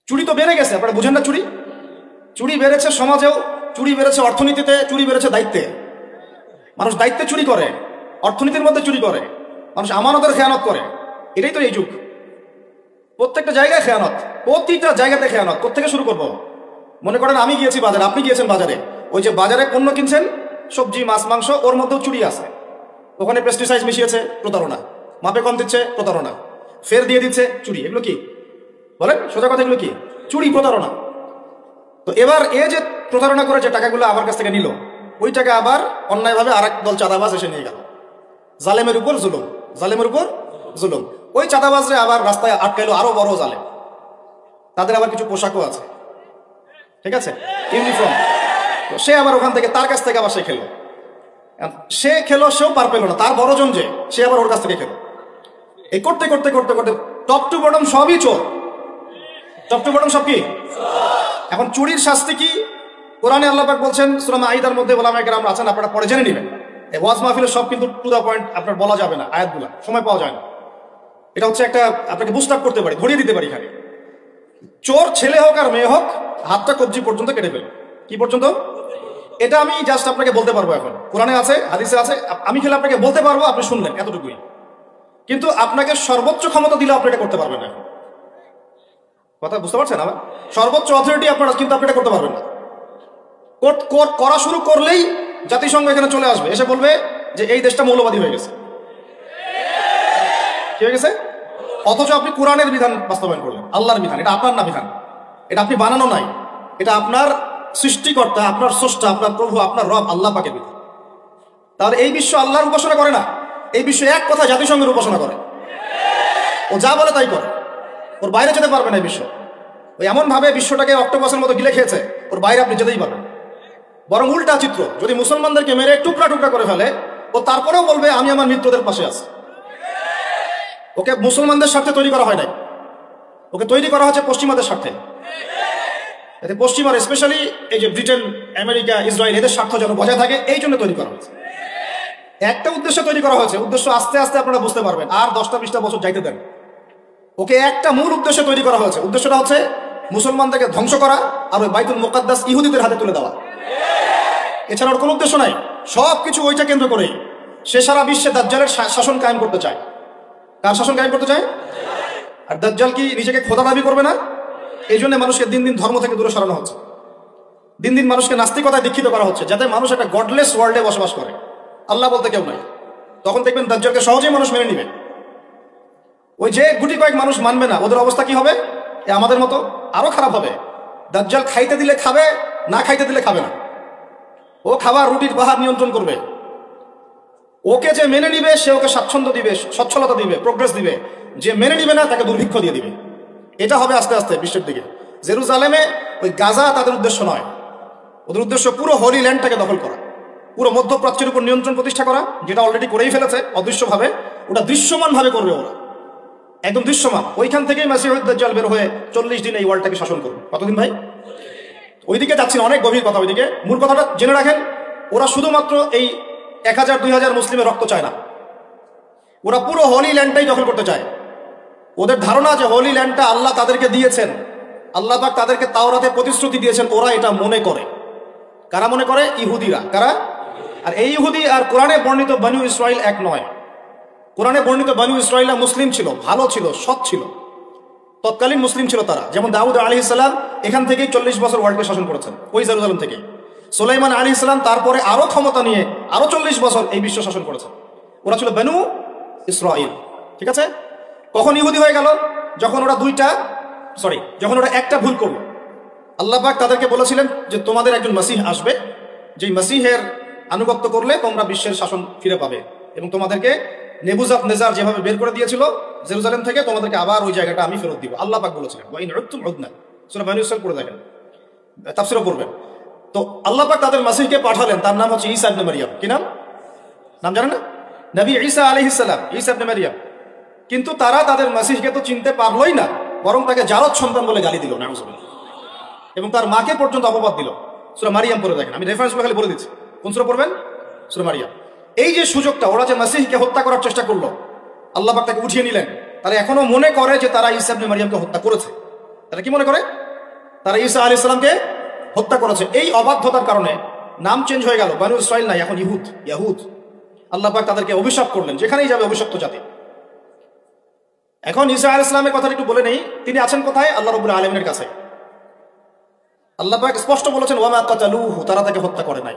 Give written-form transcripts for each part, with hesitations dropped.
চুরি তো বেড়ে গেছে, আপনারা বুঝেন না? চুরি চুরি বেড়েছে সমাজেও, চুরি বেড়েছে অর্থনীতিতে, চুরি বেড়েছে দায়িত্বে। মানুষ দায়িত্বে চুরি করে, অর্থনীতির মধ্যে চুরি করে, মানুষ আমানতের খেয়ানত করে। এটাই তো এই যুগ। প্রত্যেকটা জায়গায় খেয়ানত, প্রতিটা জায়গাতে খেয়ানত। কোত্থেকে শুরু করবো? মনে করেন আমি গিয়েছি বাজারে, আপনি গিয়েছেন বাজারে, ওই যে বাজারে পণ্য কিনছেন, সবজি মাছ মাংস, ওর মধ্যেও চুরি আছে। ওখানে পেস্টিসাইড মিশিয়েছে, প্রতারণা। মাপে কম দিচ্ছে, প্রতারণা। ফের দিয়ে দিচ্ছে, চুরি। এগুলো কি বলেন? সোজা কথা, এগুলো কি? চুরি, প্রতারণা। তো এবার এ যে প্রতারণা করে যে টাকাগুলো আমার কাছ থেকে নিল, ওই টাকা আবার অন্যায়ভাবে আর এক দল চাঁদাবাজ এসে নিয়ে গেল। জালেমের উপর জুলুম, জালেমের উপর জুলুম। ওই চাঁদাবাজরে আবার রাস্তায় আটকাইলো আরো বড় জালেম। তাদের আবার কিছু পোশাকও আছে, ঠিক আছে, ইউনিফর্ম। সে আবার ওখান থেকে, তার কাছ থেকে আবার সে খেলো। সে খেলো, সেও পার পেল না, তার বড়জন যে, সে আবার ওর কাছ থেকে খেলো। এই করতে করতে করতে করতে টপ টু বটম সবই চোর। টপ টু বটম সব কি? এখন চুরির শাস্তি কি? কোরআনে আল্লাহ পাক বলছেন সূরা মাঈদার মধ্যে, ওলামায়ে কেরাম আছেন, আপনারা পরে জেনে নেবেন। এই ওয়াজ মাহফিলে সব কিন্তু টু দা পয়েন্ট আপনার বলা যাবে না, আয়াতগুলা সময় পাওয়া যায় না। এটা হচ্ছে একটা, আপনাকে বুস্ট আপ করতে পারি, ধরিয়ে দিতে পারি। এখানে চোর ছেলে হোক আর মেয়ে হোক, হাতটা কবজি পর্যন্ত কেটে ফেলবে। কি পর্যন্ত? এটা আমি জাস্ট আপনাকে বলতে পারবো। এখন কোরআনে আছে, হাদিসে আছে, আমি খেলে আপনাকে বলতে পারবো, আপনি শুনলেন, এতটুকুই। কিন্তু আপনাকে সর্বোচ্চ ক্ষমতা দিলে আপনি এটা করতে পারবেন না। কথা বুঝতে পারছেন? আমার সর্বোচ্চ অথরিটি আপনারা, কিন্তু আপনি এটা করতে পারবেন না। করা শুরু করলেই জাতিসংঘ এখানে চলে আসবে, এসে বলবে যে এই দেশটা মৌলবাদী হয়ে গেছে। কি হয়ে গেছে? অথচ আপনি কোরআনের বিধান বাস্তবায়ন করলেন, আল্লাহর বিধান। এটা আপনার না বিধান, এটা আপনি বানানো নাই, এটা আপনার সৃষ্টিকর্তা, আপনার স্রষ্টা, আপনার প্রভু, আপনার রব আল্লাহ পাকের বিধান। তাহলে এই বিশ্ব আল্লাহর উপাসনা করে না, এই বিশ্ব এক কথা জাতিসংঘের উপাসনা করে। ও যা বলে তাই করে, ওর বাইরে যেতে পারবে না। এই বিশ্ব ওই এমন ভাবে বিশ্বটাকে অক্টোপাসের মতো গিলে খেয়েছে, ওর বাইরে আপনি যেতেই পারবেন। বরং উল্টা চিত্র, যদি মুসলমানদেরকে মেরে টুকরা টুকরা করে ফেলে, ও তারপরেও বলবে আমি আমার মিত্রদের পাশে আছি। ওকে মুসলমানদের স্বার্থে তৈরি করা হয় নাই, ওকে তৈরি করা হচ্ছে পশ্চিমাদের স্বার্থে। এতে পশ্চিমার, স্পেশালি এই যে ব্রিটেন, আমেরিকা, ইসরায়েল, এদের স্বার্থ যেন বজায় থাকে, এই জন্য তৈরি করা হয়েছে। একটা উদ্দেশ্য তৈরি করা হয়েছে, উদ্দেশ্য আস্তে আস্তে আপনারা বুঝতে পারবেন, আর 10-20 বছর যাইতে দেন। ওকে একটা মূল উদ্দেশ্য তৈরি করা হয়েছে, উদ্দেশ্যটা হচ্ছে মুসলমানদেরকে ধ্বংস করা আর ওই বাইতুল মুকাদ্দাস ইহুদিদের হাতে তুলে দেওয়া। এছাড়া ওর কোনো উদ্দেশ্য নাই। সবকিছু ওইটা কেন্দ্র করেই সে সারা বিশ্বে দাজ্জালের শাসন কায়েম করতে চায়। কার শাসন কায়েম করতে চায়? আর দাজ্জাল কি নিজেকে খোদা দাবি করবে না? এই জন্য মানুষকে দিন দিন ধর্ম থেকে দূরে সরানো হচ্ছে, দিন দিন মানুষকে নাস্তিকতায় দীক্ষিত করা হচ্ছে, যাতে মানুষ একটা গডলেস ওয়ার্ল্ডে বসবাস করে, আল্লাহ বলতে কেউ নাই। তখন দেখবেন দাজ্জালকে সহজেই মানুষ মেনে নিবে। ওই যে গুটি কয়েক মানুষ মানবে না, ওদের অবস্থা কি হবে? আমাদের মতো আরো খারাপ হবে। দাজ্জাল খাইতে দিলে খাবে, না খাইতে দিলে খাবে না। ও খাবার রুটির বাহার নিয়ন্ত্রণ করবে। ওকে যে মেনে নিবে সে ওকে স্বাচ্ছন্দ্য দিবে, সচ্ছলতা দিবে, প্রোগ্রেস দিবে। যে মেনে নিবে না তাকে দুর্ভিক্ষ দিয়ে দিবে। এটা হবে আস্তে আস্তে বিশ্বের দিকে। জেরুজালেমে ওই গাজা তাদের উদ্দেশ্য নয়, ওদের উদ্দেশ্য পুরো হোলি ল্যান্ডটাকে দখল করা, পুরো মধ্যপ্রাচ্যের উপর নিয়ন্ত্রণ প্রতিষ্ঠা করা, যেটা অলরেডি করেই ফেলেছে অদৃশ্যভাবে। ওটা দৃশ্যমান ভাবে করবে ওরা, একদম দৃশ্যমান। ওইখান থেকেই মাসিহুদ দাজ্জাল বের হয়ে 40 দিন এই ওয়ার্ল্ডটাকে শাসন করবে। কতদিন ভাই? ওইদিকে যাচ্ছি না, অনেক গভীর কথা ওইদিকে। মূল কথাটা জেনে রাখেন, ওরা শুধুমাত্র এই 1000-2000 মুসলিমের রক্ত চায় না, ওরা পুরো হোলি ল্যান্ডটাই দখল করতে চায়। ওদের ধারণা যে হোলি ল্যান্ডটা আল্লাহ তাদেরকে দিয়েছেন, আল্লাহ পাক তাদেরকে তাওরাতে প্রতিশ্রুতি দিয়েছেন। ওরা এটা মনে করে। কারা মনে করে? ইহুদিরা। কারা? আর এই ইহুদি আর কোরআনে বর্ণিত বনু ইসরাইল এক নয়। কোরআনে বর্ণিত বনু ইসরাইলরা মুসলিম ছিল, ভালো ছিল, সৎ ছিল, তৎকালীন মুসলিম ছিল তারা। যেমন দাউদ আলাইহিস সালাম এখান থেকেই 40 বছর ওয়ার্ল্ডকে শাসন করেছেন, ওই জেরুজালেম থেকে। সুলাইমান আলাইহিস সালাম তারপরে আরো ক্ষমতা নিয়ে আরো 40 বছর এই বিশ্ব শাসন করেছেন। ওরা ছিল বনু ইসরাইল, ঠিক আছে? কখন ইহুদি হয়ে গেল? যখন ওরা একটা ভুল করলো। আল্লাহ পাক তাদেরকে বলেছিলেন যে তোমাদের একজন মাসিহ আসবে, যেই মাসিহের আনুগত্য করলে তোমরা বিশ্বের শাসন ফিরে পাবে, এবং তোমাদেরকে নেবুজাত নেজার যেভাবে বের করে দিয়েছিল জেরুজালেম থেকে, তোমাদেরকে আবার ওই জায়গাটা আমি ফেরত দিব। আল্লাহ পাক বলেছিলেন ওয়া ইন উদতুম উদনা, সূরা বনী ইসরাঈল পড়ে দেখেন, তাফসীরও পড়বেন। তো আল্লাহ পাক তাদের মাসিহকে পাঠালেন, তার নাম হচ্ছে ঈসা ইবনে মারইয়াম। কি নাম? নাম জানেন না? নবী ঈসা আলাইহিস সালাম, ঈসা ইবনে মারইয়াম। কিন্তু তারা তাদের মাসিহকে তো চিনতে পারলোই না, বরং তাকে জারদ সন্তান বলে গালি দিল, নাউযুবিল্লাহ, এবং তার মাকে পর্যন্ত অপবাদ দিল। সূরা মারইয়াম পড়ে দেখেন, আমি রেফারেন্সগুলো খালি বলে দিচ্ছি। কোন সূরা পড়বেন? সূরা মারইয়াম। এই যে সুযোগটা, ওরা যে মাসিহকে হত্যা করার চেষ্টা করলো, আল্লাহ পাক তাকে উঠিয়ে নিলেন। তারা এখনো মনে করে যে তারা ঈসা ইবনে মারইয়ামকে হত্যা করেছে। তারা কি মনে করে? তারা ঈসা আলাইহিস সালামকে হত্যা করেছে। এই অবাধ্যতার কারণে নাম চেঞ্জ হয়ে গেল, বনু ইসরাইল নাই, এখন ইয়াহুদ। আল্লাহ পাক তাদেরকে অভিশাপ করলেন, যেখানেই যাবে অভিশপ্ত জাতি। এখন ঈসা আলাইহিস সালামের কথা একটু বলে নেই। তিনি আছেন কোথায়? আল্লাহ রাব্বুল আলামিনের কাছে। আল্লাহ পাক স্পষ্ট বলেছেন, ওয়ামা কাতালুহু, তারা তাকে হত্যা করে নাই।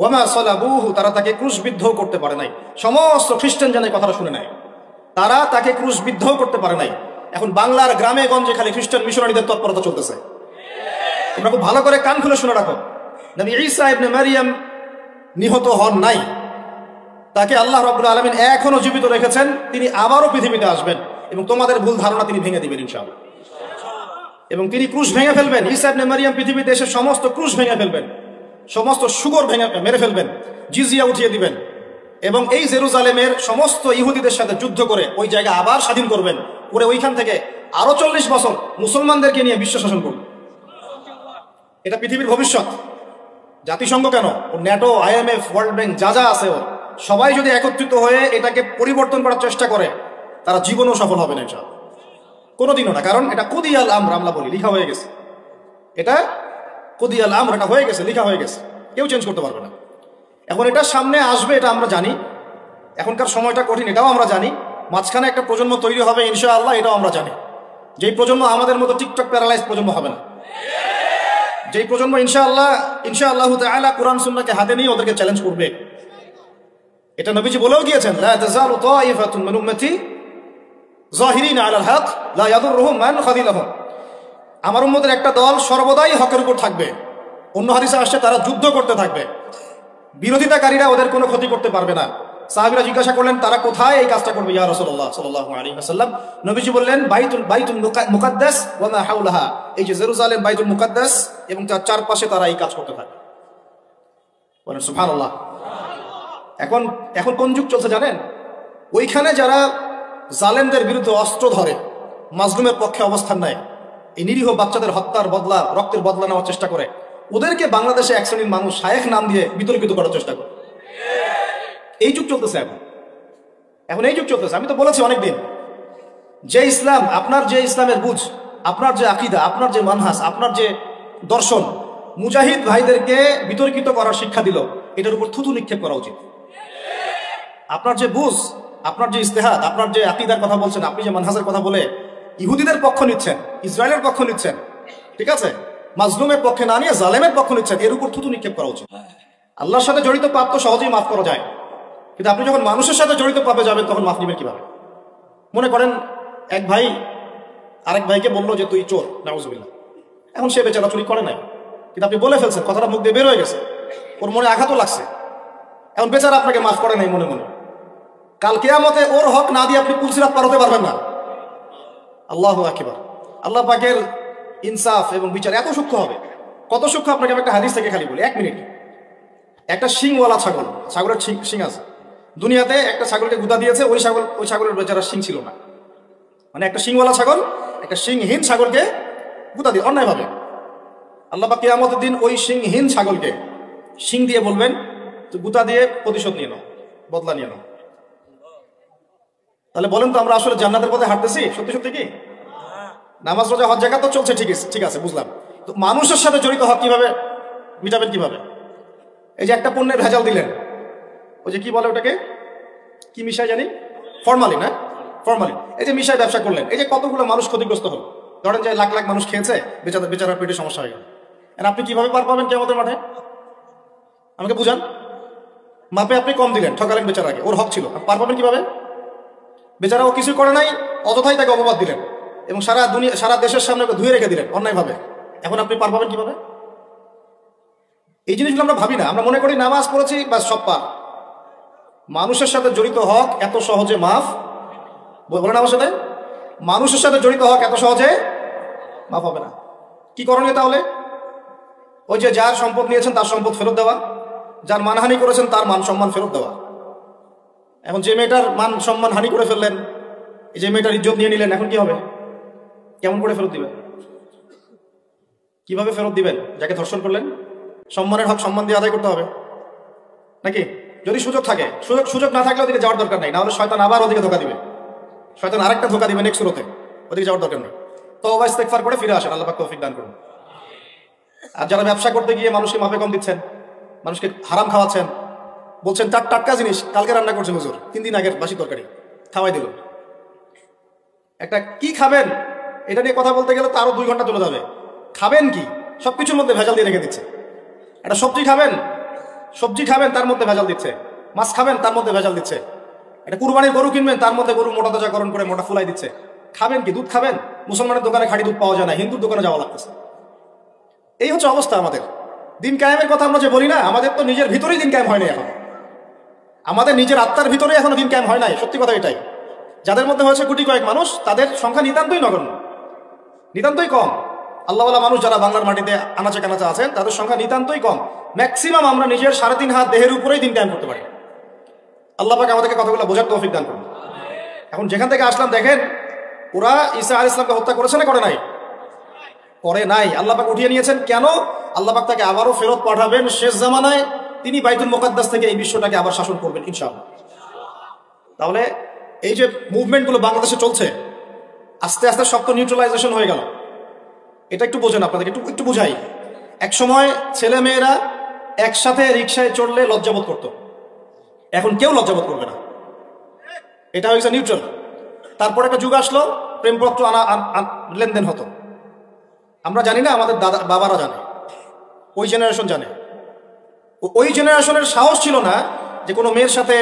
ওয়ামা সালাবুহু, তারা তাকে ক্রুশবিদ্ধ করতে পারে নাই। সমস্ত খ্রিস্টান যেন এই কথাটা শুনে নেয়, তারা তাকে ক্রুশবিদ্ধ করতে পারে নাই। এখন বাংলার গ্রামে গঞ্জে খালি খ্রিস্টান মিশনারিদের তৎপরতা চলতেছে। তোমরা খুব ভালো করে কান খুলে শুনে রাখো, নবী ঈসা ইবনে মারইয়াম নিহত হন নাই। তাকে আল্লাহ রাব্বুল আলামিন এখনো জীবিত রেখেছেন। তিনি আবারও পৃথিবীতে আসবেন এবং তোমাদের ভুল ধারণা তিনি ভেঙে দিবেন ইনশাআল্লাহ। এবং তিনি ক্রুশ ভেঙে ফেলবেন। ঈসা ইবনে মারইয়াম পৃথিবীতে এসে সমস্ত ক্রুশ ভেঙে ফেলবেন, সমস্ত সুগর ভেঙে মেরে ফেলবেন, জিজিয়া উঠিয়ে দিবেন এবং এই জেরুজালেমের সমস্ত ইহুদিদের সাথে যুদ্ধ করে ওই জায়গা আবার স্বাধীন করবেন, করে ওইখান থেকে আরো 40 বছর মুসলমানদেরকে নিয়ে বিশ্ব শাসন করবেন। এটা পৃথিবীর ভবিষ্যৎ। জাতিসংঘ কেন, ও ন্যাটো, IMF, ওয়ার্ল্ড ব্যাংক, যা যা আছে, ও সবাই যদি একত্রিত হয়ে এটাকে পরিবর্তন করার চেষ্টা করে, তারা জীবনেও সফল হবে না ইনশাআল্লাহ, কোনোদিনও না। কারণ এটা কুদিয়াল আমর, আমরা বলি, লিখা হয়ে গেছে। এটা কুদিয়াল আমর, এটা হয়ে গেছে, লিখা হয়ে গেছে, কেউ চেঞ্জ করতে পারবে না। এখন এটা সামনে আসবে, এটা আমরা জানি। এখনকার সময়টা কঠিন, এটাও আমরা জানি। মাঝখানে একটা প্রজন্ম তৈরি হবে ইনশাআল্লাহ, এটাও আমরা জানি। যেই প্রজন্ম আমাদের মতো টিকটক প্যারালাইজ প্রজন্ম হবে না, যেই প্রজন্ম ইনশাআল্লাহ তাআলা কোরআন সুন্নাহকে হাতে নিয়ে ওদেরকে চ্যালেঞ্জ করবে। এটা নবীজি বলেও গিয়েছেন, লা তাযালু তাইফাতুন মিন উম্মতি যাহিরিনা আলাল হক লা ইয়াদুররুহুম মান খাযিলাহুম। আমার উম্মতের একটা দল সর্বদাই হকের উপর থাকবে। অন্য হাদিসে আসছে তারা যুদ্ধ করতে থাকবে, বিরোধিতাকারীরা ওদের কোনো ক্ষতি করতে পারবে না। সাহাবীরা জিজ্ঞাসা করলেন, তারা কোথায় এই কাজটা করবে ইয়া রাসূলুল্লাহ সাল্লাল্লাহু আলাইহি ওয়াসাল্লাম? নবীজি বললেন, বাইতুল মুকাদ্দাস ওয়া মা হাওলাহা, এই যে জেরুজালেম বাইতুল মুকাদ্দাস এবং তার চারপাশে তারা এই কাজ করতে থাকে। বলেন সুবহানাল্লাহ। এখন কোন যুগ চলছে জানেন? ওইখানে যারা জালেমদের বিরুদ্ধে অস্ত্র ধরে, মাজলুমের পক্ষে অবস্থান নেয়, এই নিরীহ বাচ্চাদের হত্যার বদলা, রক্তের বদলা নেওয়ার চেষ্টা করে, ওদেরকে বাংলাদেশে এক শ্রেণীর মানুষ শায়েখ নাম দিয়ে বিতর্কিত করার চেষ্টা করে। এই যুগ চলতেছে এখন এই যুগ চলতেছে। আমি তো বলেছি অনেকদিন, যে ইসলাম, আপনার যে ইসলামের বুঝ, আপনার যে আকীদা, আপনার যে মানহাজ, আপনার যে দর্শন মুজাহিদ ভাইদেরকে বিতর্কিত করার শিক্ষা দিল, এটার উপর থুতু নিক্ষেপ করা উচিত। আপনার যে বুঝ, আপনার যে ইস্তেহাদ, আপনার যে আকীদার কথা বলছেন, আপনি যে মানহাজের কথা বলে ইহুদিদের পক্ষ নিচ্ছেন, ইসরায়েলের পক্ষ নিচ্ছেন, ঠিক আছে, মাজলুমের পক্ষে না নিয়ে জালেমের পক্ষ নিচ্ছেন, এর উপর থুতু নিক্ষেপ করা উচিত। আল্লাহর সাথে জড়িত পাপ তো সহজেই মাফ করা যায়, কিন্তু আপনি যখন মানুষের সাথে জড়িত পাপে যাবেন তখন মাফ নেবেন কিভাবে? মনে করেন এক ভাই আরেক ভাইকে বললো যে তুই চোর, নাউজুবিল্লাহ। এখন সে বেচারা চুরি করে নাই, কিন্তু আপনি বলে ফেলছেন, কথাটা মুখ দিয়ে বের হয়ে গেছে, ওর মনে আঘাতও লাগছে। এখন বেচারা আপনাকে মাফ করে নাই মনে মনে, কাল কিয়ামতে ওর হক না দিয়ে আপনি পুলসিরাত পার হতে পারবেন না। আল্লাহু আকবার। আল্লাহ পাকের ইনসাফ এবং বিচার এত সূক্ষ্ম হবে। কত সূক্ষ্ম আপনাকে আমি একটা হাদিস থেকে খালি বলি, 1 মিনিট। একটা শিংওয়ালা ছাগল, ছাগলের শিং আছে দুনিয়াতে, একটা ছাগলকে গুদা দিয়েছে, ওই ছাগলের বেচারা শিং ছিল না। মানে একটা শিংওয়ালা ছাগল একটা শিংহীন ছাগলকে গুদা দিয়ে অন্যায়ভাবে। আল্লাহ পাক কিয়ামতের দিন ওই শিংহীন ছাগলকে শিং দিয়ে বলবেন, তো গুদা দিয়ে প্রতিশোধ নিয়ে নাও, বদলা নিয়ে নাও। তাহলে বলেন তো, আমরা আসলে জান্নাতের পথে হাঁটতেছি সত্যি সত্যি কি? নামাজ রোজা হজ যাকাত তো চলছে, ঠিক আছে বুঝলাম, তো মানুষের সাথে জড়িত হক কিভাবে মিটাবেন কিভাবে? এই যে একটা পণ্যের ভেজাল দিলেন, ওই যে কি বলে ওটাকে, কি মিশাই জানি, ফরমালিন, হ্যাঁ ফরমালিন। এই যে মিশাই ব্যবসা করলেন, এই যে কতগুলো মানুষ ক্ষতিগ্রস্ত হল, ধরেন যে লাখ লাখ মানুষ খেয়েছে, বেচারার পেটে সমস্যা হয়ে গেল। আর আপনি কিভাবে পার পাবেন কিয়ামতের মাঠে? আমাকে বুঝান। মাপে আপনি কম দিলেন, ঠকালেন বেচারাকে, ওর হক ছিল, পার পাবেন কিভাবে? বেচারা ও কিছু করে নাই, অযথাই তাকে অপবাদ দিলেন এবং সারা দেশের সামনে ধুয়ে রেখে দিলেন অন্যায়ভাবে। এখন আপনি পার পাবেন কিভাবে? এই জিনিসগুলো আমরা ভাবি না, আমরা মনে করি নামাজ পড়েছি বা সব পার। মানুষের সাথে জড়িত হক এত সহজে মাফ, বলেন আমার সাথে, মানুষের সাথে জড়িত হক এত সহজে মাফ হবে না। কি করণীয় তাহলে? ওই যে যার সম্পদ নিয়েছেন তার সম্পদ ফেরত দেওয়া, যার মানহানি করেছেন তার মান সম্মান ফেরত দেওয়া। এখন যে মেয়েটার মান সম্মান হানি করে ফেললেন, এই যে মেয়েটার ইজ্জত নিয়ে নিলেন, এখন কি হবে? কেমন করে ফেরত দিবেন? কিভাবে ফেরত দিবেন? যাকে ধর্ষণ করলেন, সম্মানের হক সম্মান দিয়ে আদায় করতে হবে নাকি? যদি সুযোগ থাকে, সুযোগ না থাকলে ওদিকে যাওয়ার দরকার নাই, না হলে শয়তান আবার ওদিকে ধোকা দিবে, শয়তান আরেকটা ধোকা দিবে নেক্সট সুরতে, ওদিকে যাওয়ার দরকার নেই। তওবা ইস্তেগফার করে ফিরে আসেন, আল্লাহ পাক তৌফিক দান করুন। আর যারা ব্যবসা করতে গিয়ে মানুষকে মাপে কম দিচ্ছেন, মানুষকে হারাম খাওয়াচ্ছেন, বলছেন টাটকা জিনিস কালকে রান্না করছেন হুজুর, 3 দিন আগের বাসি তরকারি খাওয়াই দিল, একটা কি খাবেন এটা নিয়ে কথা বলতে গেলে তো আরো 2 ঘন্টা চলে যাবে। খাবেন কি, সবকিছুর মধ্যে ভেজাল দিয়ে রেখে দিচ্ছে। একটা সবজি খাবেন তার মধ্যে ভেজাল দিচ্ছে, মাছ খাবেন তার মধ্যে ভেজাল দিচ্ছে, একটা কুরবানির গরু কিনবেন তার মধ্যে গরু মোটা তাজাকরণ করে মোটা ফুলাই দিচ্ছে। খাবেন কি, দুধ খাবেন, মুসলমানের দোকানে খাঁটি দুধ পাওয়া যায় না, হিন্দুর দোকানে যাওয়া লাগতেছে। এই হচ্ছে অবস্থা আমাদের। দিন কায়েমের কথা আমরা যে বলি না, আমাদের তো নিজের ভিতরেই দিন কায়েম হয় নাই এখন, আমাদের নিজের আত্মার ভিতরেই এখনো দিন কায়েম হয় নাই। সত্যি কথা এটাই। যাদের মধ্যে হয়েছে কোটি কয়েক মানুষ, তাদের সংখ্যা নিতান্তই নগণ্য, নিতান্তই কম। আল্লাহওয়ালা মানুষ যারা বাংলার মাটিতে আনাচে কানাচে আছেন, তাদের সংখ্যা নিতান্তই কম। ম্যাক্সিমাম আমরা নিজের 3.5 হাত দেহের উপরেই দিন কায়েম করতে পারি। আল্লাহ পাক আমাদেরকে কথাগুলো বোঝার তৌফিক দান করুন। এখন যেখান থেকে আসলাম দেখেন, ওরা ঈসা আলাইহিস সালামকে হত্যা করেছে না করে নাই? করে নাই। আল্লাহ পাক উঠিয়ে নিয়েছেন। কেন? আল্লাহ পাক তাকে আবারও ফেরত পাঠাবেন শেষ জামানায়, তিনি বাইতুল মুকাদ্দাস থেকে এই বিশ্বটাকে আবার শাসন করবেন ইনশাআল্লাহ। তাহলে এই যে মুভমেন্টগুলো বাংলাদেশে চলছে, আস্তে আস্তে সব তো নিউট্রালাইজেশন হয়ে গেল। এটা একটু বোঝেন, আপনাদেরকে একটু বুঝাই। এক সময় ছেলে মেয়েরা একসাথে রিক্সায় চড়লে লজ্জাবোধ করত, এখন কেউ লজ্জাবোধ করবে না। এটা হয়েছে নিউট্রাল। তারপরে একটা যুগ আসলো, প্রেমপত্র লেনদেন হতো। আমরা জানি না, আমাদের দাদা বাবারা জানে, ওই জেনারেশন জানে। ওই জেনারেশনের সাহস ছিল না যে কোনো মেয়ের সাথে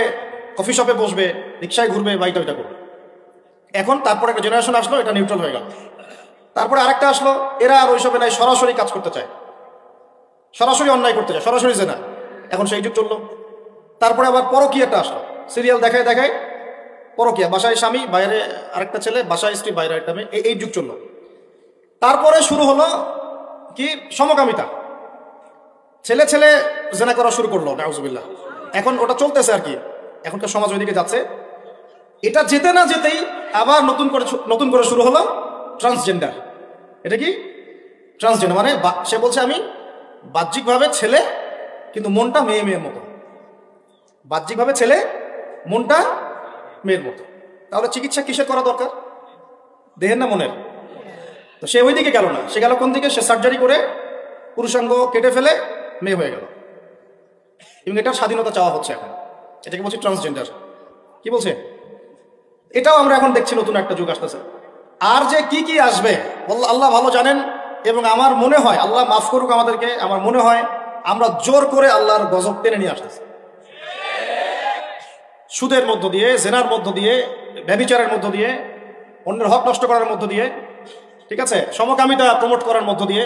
কফি শপে বসবে, রিক্সায় ঘুরবে বা এটা করবে। এখন তারপরে একটা জেনারেশন আসলো, এটা নিউট্রাল হয়ে গেল। তারপরে আরেকটা আসলো, এরা আর ওইসবে নাই, সরাসরি কাজ করতে চায়, সরাসরি অন্যায় করতে চায়, সরাসরি জেনা। এখন সেই যুগ চললো। তারপরে আবার পরকীয়াটা আসলো, সিরিয়াল দেখায় দেখায় পরকীয়া, বাসায় স্বামী বাইরে আরেকটা ছেলে, বাসায় স্ত্রী বাইরে একটা মেয়ে, এই যুগ চললো। তারপরে শুরু হলো কি সমকামিতা, ছেলে ছেলে জেনা করা শুরু করলো, নাউজুবিল্লাহ। এখন ওটা চলতেছে আর কি, এখনকার সমাজ ওইদিকে যাচ্ছে। এটা যেতে না যেতেই আবার নতুন করে শুরু হলো ট্রান্সজেন্ডার। এটা কি ট্রান্সজেন্ডার? মানে সে বলছে আমি বাহ্যিকভাবে ছেলে কিন্তু মনটা মেয়ের মতো, বাহ্যিকভাবে ছেলে মনটা মেয়ের মতো। তাহলে চিকিৎসা কিসের করা দরকার, দেহের না মনের? তো সে ওই দিকে গেল না, সে গেল কোন দিকে? সে সার্জারি করে পুরুষাঙ্গ কেটে ফেলে মেয়ে হয়ে গেল, এবং এটার স্বাধীনতা চাওয়া হচ্ছে এখন। এটাকে বলছি ট্রান্সজেন্ডার। কি বলছে? এটাও আমরা এখন দেখছি, নতুন একটা যুগ আসতেছে। আর যে কি কি আসবে আল্লাহ ভালো জানেন। এবং আমার মনে হয়, আল্লাহ মাফ করুক আমাদেরকে, আমার মনে হয় আমরা জোর করে আল্লাহর গজব টেনে নিয়ে আসতেছি। সুদের মধ্য দিয়ে, জেনার মধ্য দিয়ে, ব্যভিচারের মধ্য দিয়ে, অন্যের হক নষ্ট করার মধ্য দিয়ে, ঠিক আছে, সমকামিতা প্রমোট করার মধ্য দিয়ে,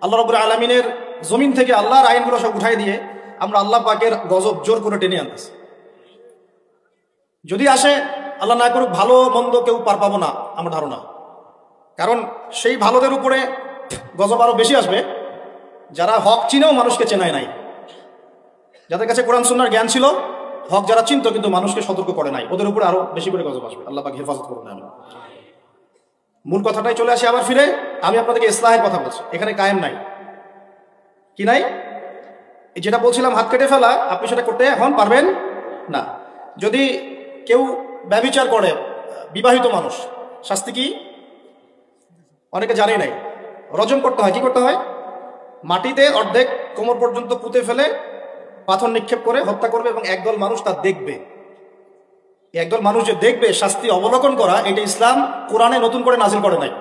আল্লাহ রাব্বুল আলামিনের জমিন থেকে আল্লাহর আইনগুলো সব উঠাই দিয়ে আমরা আল্লাহ পাকের গজব জোর করে টেনে আনতেছি। যদি আসে, আল্লাহ না করুক, ভালো মন্দ কেউ পার পাবো না আমার ধারণা। কারণ সেই ভালোদের উপরে গজব আরো বেশি আসবে যারা হক চিনেও মানুষকে চেনায় নাই, যাদের কাছে কোরআন সুন্নাহর জ্ঞান ছিল, হক যারা চিনতো কিন্তু মানুষকে সতর্ক করে নাই, ওদের উপরে আরো বেশি করে গজব আসবে। আল্লাহ পাক হেফাজত করুন। আমি মূল কথাটাই চলে আসি আবার ফিরে। আমি আপনাদেরকে ইসলাহের কথা বলছি, এখানে কায়েম নাই। কি নাই? যেটা বলছিলাম হাত কেটে ফেলা, আপনি সেটা করতে এখন পারবেন না। যদি কেউ ব্যভিচার করে, বিবাহিত মানুষ, শাস্তি কি? অনেকে জানে নাই, রজম করতে হয়। কি করতে হয়? মাটিতে অর্ধেক কোমর পর্যন্ত পুঁতে ফেলে পাথর নিক্ষেপ করে হত্যা করবে, এবং একদল মানুষ তা দেখবে। একদল মানুষ যে দেখবে, শাস্তি অবলোকন করা, এটা ইসলাম কোরআনে নতুন করে নাজিল করে নাই।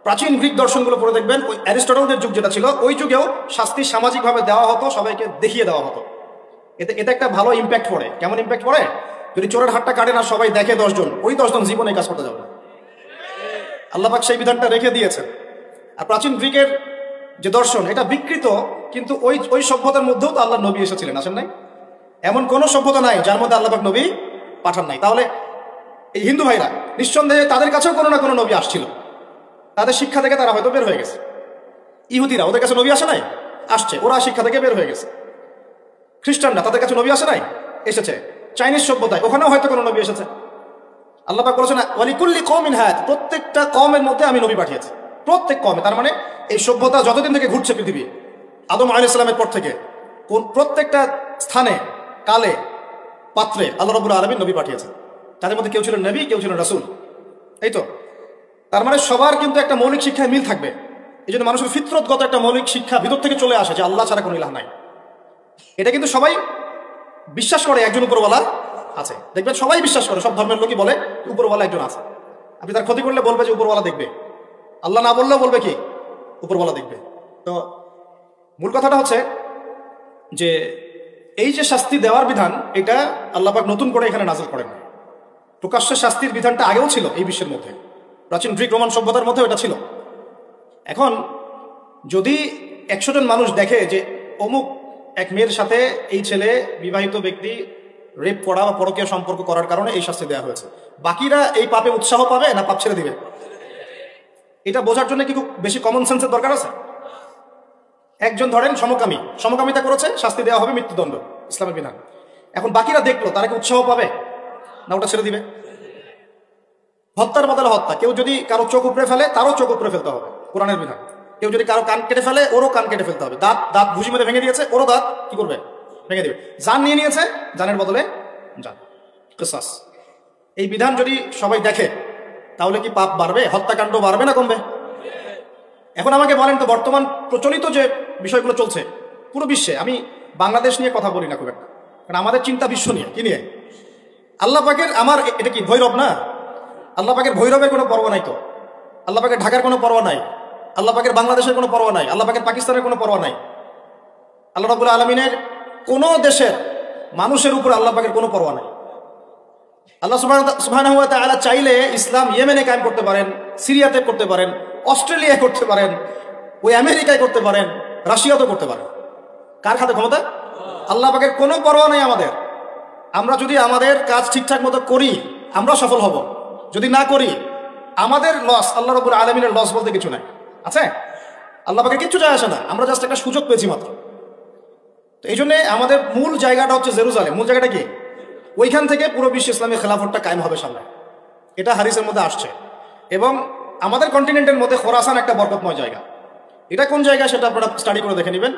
প্রাচীন গ্রিক দর্শনগুলো পড়ে দেখবেন, ওই অ্যারিস্টটলদের যুগ যেটা ছিল, ওই যুগেও শাস্তি সামাজিকভাবে দেওয়া হতো, সবাইকে দেখিয়ে দেওয়া হতো। এটা একটা ভালো ইম্প্যাক্ট পড়ে। কেমন ইম্প্যাক্ট পড়ে? যদি চোরের হাতটা কাটে না, সবাই দেখে 10 জন, ওই 10 জন জীবনে কাজ করতে যাবে না। আল্লাহ পাক সেই বিধানটা রেখে দিয়েছেন। আর প্রাচীন গ্রিকের যে দর্শন, এটা বিকৃত, কিন্তু ওই সভ্যতার মধ্যেও তো আল্লাহ নবী এসেছিলেন, আসেন নাই? এমন কোন সভ্যতা নাই যার মধ্যে আল্লাহ পাক নবী পাঠান নাই। তাহলে এই হিন্দু ভাইরা নিঃসন্দেহে তাদের কাছেও কোনো না কোনো নবী আসছিল, তাদের শিক্ষা থেকে তারা হয়তো বের হয়ে গেছে। ইহুদিরা, ওদের কাছে নবী আসে নাই? আসছে, ওরা শিক্ষা থেকে বের হয়ে গেছে। খ্রিস্টানরা, তাদের কাছে নবী আসে নাই? এসেছে। চাইনিজ সভ্যতায়, ওখানেও হয়তো কোনো নবী এসেছে। আল্লাহ পাক বলেছেন ওয়ালিকুল্লি কওমিন হাদ, প্রত্যেকটা কওমের মধ্যে আমি নবী পাঠিয়েছি। প্রত্যেক কওমে, তার মানে এই সভ্যতা যতদিন থেকে ঘুরছে পৃথিবী, আদম আলাইহিস সালামের পর থেকে, প্রত্যেকটা স্থানে, কালে, পাত্রে আল্লাহ রাব্বুল আলামিন নবী পাঠিয়েছেন। তাদের মধ্যে কেউ ছিলেন নবী, কেউ ছিলেন রাসূল। এই তো তার মানে সবার কিন্তু একটা মৌলিক শিক্ষায় মিল থাকবে। এই জন্য মানুষের ফিতরতগত একটা মৌলিক শিক্ষা ভিতর থেকে চলে আসে যে আল্লাহ ছাড়া কোনো ইলাহ নাই। এটা কিন্তু সবাই বিশ্বাস করে একজন উপরওয়ালা আছে। দেখবেন সবাই বিশ্বাস করে, সব ধর্মের লোকই বলে উপরওয়ালা একজন আছে। আপনি তার ক্ষতি করলে বলবে যে উপরওয়ালা দেখবে, আল্লাহ না বললেও বলবে কি উপরওয়ালা দেখবে। তো মূল কথাটা হচ্ছে যে এই যে শাস্তি দেওয়ার বিধান, এটা আল্লাহ পাক নতুন করে এখানে নাযিল করেন। প্রকাশ্যে শাস্তির বিধানটা আগেও ছিল এই বিশ্বের মধ্যে, প্রাচীন গ্রিক রোমান সভ্যতার মধ্যে এটা ছিল। এখন যদি 100 জন মানুষ দেখে যে অমুক এক মেয়ের সাথে এই ছেলে বিবাহিত ব্যক্তি রেপ করা বা পরকীয়া সম্পর্ক করার কারণে এই শাস্তি দেওয়া হয়েছে, বাকিরা এই পাপে উৎসাহ পাবে না পাপ ছেড়ে দিবে? এটা বোঝার জন্য কি খুব বেশি কমন সেন্সের দরকার আছে? একজন ধরেন সমকামিতা করেছে, শাস্তি দেওয়া হবে মৃত্যুদণ্ড, ইসলামের বিধান। এখন বাকিরা দেখলো, তারা কি উৎসাহ পাবে না ওটা ছেড়ে দিবে? হত্যার বদলে হত্যা, কেউ যদি কারো চোখ উপড়ে ফেলে তারও চোখ উপড়ে ফেলতে হবে, কোরআনের বিধান। কেউ যদি কারো কান কেটে ফেলে ওরও কান কেটে ফেলতে হবে। দাঁত ঘুষি মেরে ভেঙে দিয়েছে, ওরও দাঁত কি করবে? ভেঙে দিবে। জান নিয়ে নিয়েছে, জানের বদলে জান, কিসাস। এই বিধান যদি সবাই দেখে তাহলে কি পাপ বাড়বে? হত্যাকাণ্ড বাড়বে না কমবে? এখন আমাকে বলেন তো, বর্তমান প্রচলিত যে বিষয়গুলো চলছে পুরো বিশ্বে, আমি বাংলাদেশ নিয়ে কথা বলি না খুব একটা, কারণ আমাদের চিন্তা বিশ্ব নিয়ে। কি নিয়ে? আল্লাহ পাকের, আমার এটা কি ভৈরব না? আল্লাহ পাকের ভৈরবের কোনো পরোয়া নাই তো, আল্লাহ পাকের ঢাকার কোনো পরোয়া নাই, আল্লাহ পাকের বাংলাদেশের কোনো পরোয়া নাই, আল্লাহ পাকের পাকিস্তানের কোনো পরোয়া নাই। আল্লাহ রাব্বুল আলামিনের কোনো দেশের মানুষের উপর আল্লাহ পাকের কোনো পরোয়া নাই। আল্লাহ সুবহানাহু ওয়া তাআলা চাইলে ইসলাম ইয়েমেনে কায়েম করতে পারেন, সিরিয়াতে করতে পারেন, অস্ট্রেলিয়ায় করতে পারেন, ওই আমেরিকায় করতে পারেন, রাশিয়াতেও করতে পারেন। কার হাতে ক্ষমতা? আল্লাহ পাকের কোনো পরোয়া নেই আমাদের। আমরা যদি আমাদের কাজ ঠিকঠাক মতো করি আমরা সফল হব, যদি না করি আমাদের লস। আল্লাহ রাব্বুল আলামিনের লস বলতে কিছু নাই, আছে? আল্লাহ পাকের কিচ্ছু যায় আসে না, আমরা জাস্ট একটা সুযোগ পেয়েছি মাত্র। তো এই জন্যে আমাদের মূল জায়গাটা হচ্ছে জেরুজালেম। মূল জায়গাটা কি? ওইখান থেকে পুরো বিশ্ব ইসলামী খেলাফতটা কায়েম হবে সামনে, এটা হাদিসের মধ্যে আসছে। এবং আমাদের কন্টিনেন্টের মধ্যে খোরাসান একটা বরকতময় জায়গা। এটা কোন জায়গা সেটা আপনারা স্টাডি করে দেখে নেবেন।